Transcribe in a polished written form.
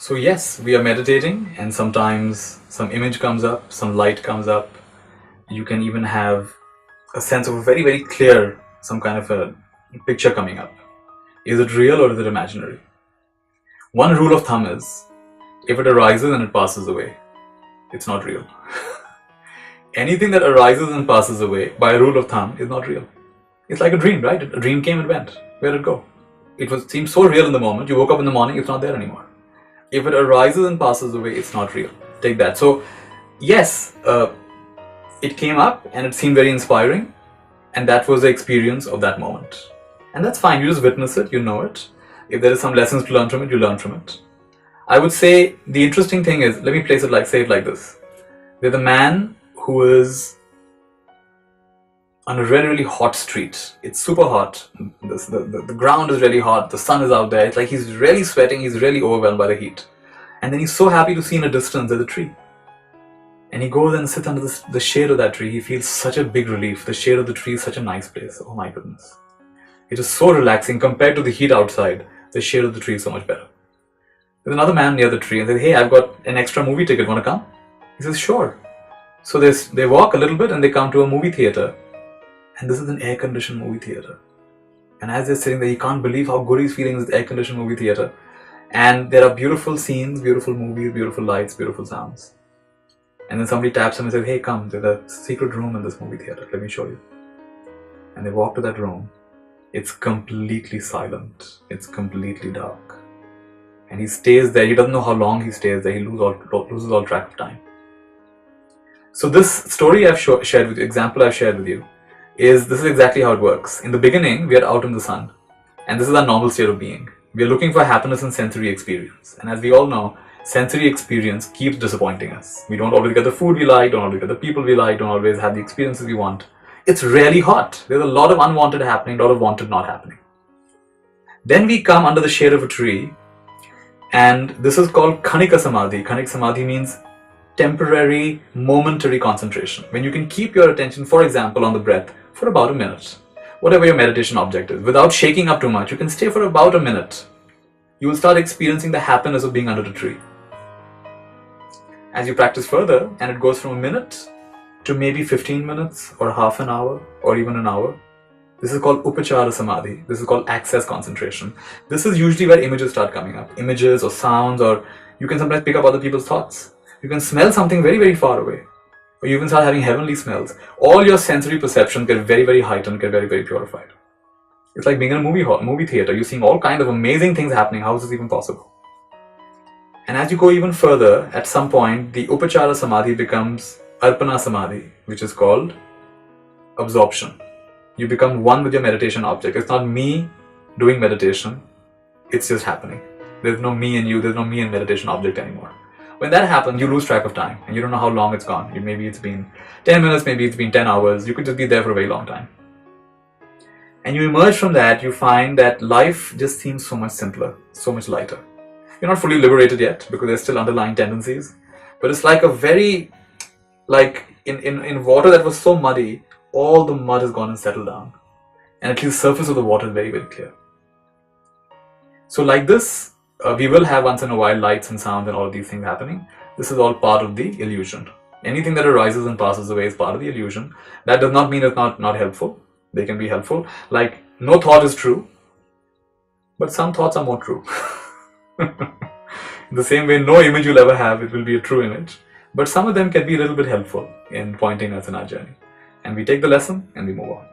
So yes, we are meditating and sometimes some image comes up, some light comes up. You can even have a sense of a very, very clear, some kind of a picture coming up. Is it real or is it imaginary? One rule of thumb is, if it arises and it passes away, it's not real. Anything that arises and passes away, by a rule of thumb, is not real. It's like a dream, right? A dream came and went. Where did it go? It seemed so real in the moment. You woke up in the morning, it's not there anymore. If it arises and passes away, it's not real. Take that. So, yes, it came up and it seemed very inspiring, and that was the experience of that moment. And that's fine. You just witness it, you know it. If there is some lessons to learn from it, you learn from it. I would say the interesting thing is, let me place it like, say it like this. There's a man who is on a really, really hot street. It's super hot. The ground is really hot. The sun is out there. It's like he's really sweating. He's really overwhelmed by the heat. And then he's so happy to see in a distance there's a tree. And he goes and sits under the shade of that tree. He feels such a big relief. The shade of the tree is such a nice place. Oh my goodness. It is so relaxing compared to the heat outside. The shade of the tree is so much better. There's another man near the tree and says, hey, I've got an extra movie ticket. Want to come? He says, sure. So they walk a little bit and they come to a movie theater. And this is an air-conditioned movie theater. And as they're sitting there, he can't believe how good he's feeling in this air-conditioned movie theater. And there are beautiful scenes, beautiful movies, beautiful lights, beautiful sounds. And then somebody taps him and says, hey, come, there's a secret room in this movie theater. Let me show you. And they walk to that room. It's completely silent. It's completely dark. And he stays there. He doesn't know how long he stays there. He loses all track of time. So this story I've shared with you, example I've shared with you, this is exactly how it works. In the beginning, we are out in the sun. And this is our normal state of being. We are looking for happiness and sensory experience. And as we all know, sensory experience keeps disappointing us. We don't always get the food we like, don't always get the people we like, don't always have the experiences we want. It's really hot. There's a lot of unwanted happening, a lot of wanted not happening. Then we come under the shade of a tree, and this is called Khanika Samadhi. Khanika Samadhi means temporary, momentary concentration. When you can keep your attention, for example, on the breath for about a minute. Whatever your meditation object is, without shaking up too much, you can stay for about a minute. You will start experiencing the happiness of being under the tree. As you practice further, and it goes from a minute to maybe 15 minutes or half an hour or even an hour. This is called Upachara Samadhi. This is called access concentration. This is usually where images start coming up. Images or sounds, or you can sometimes pick up other people's thoughts. You can smell something very, very far away. Or you even start having heavenly smells. All your sensory perceptions get very, very heightened, get very, very purified. It's like being in a movie theater. You're seeing all kinds of amazing things happening. How is this even possible? And as you go even further, at some point, the Upachara Samadhi becomes Arpana Samadhi, which is called absorption. You become one with your meditation object. It's not me doing meditation. It's just happening. There's no me in you. There's no me and meditation object anymore. When that happens, you lose track of time and you don't know how long it's gone. Maybe it's been 10 minutes, maybe it's been 10 hours. You could just be there for a very long time. And you emerge from that, you find that life just seems so much simpler, so much lighter. You're not fully liberated yet because there's still underlying tendencies. But it's like a very, like in water that was so muddy, all the mud has gone and settled down. And at least the surface of the water is very, very clear. So like this, we will have once in a while lights and sounds and all of these things happening. This is all part of the illusion. Anything that arises and passes away is part of the illusion. That does not mean it's not helpful. They can be helpful. Like, no thought is true, but some thoughts are more true. In the same way, no image you'll ever have, it will be a true image. But some of them can be a little bit helpful in pointing us in our journey. And we take the lesson and we move on.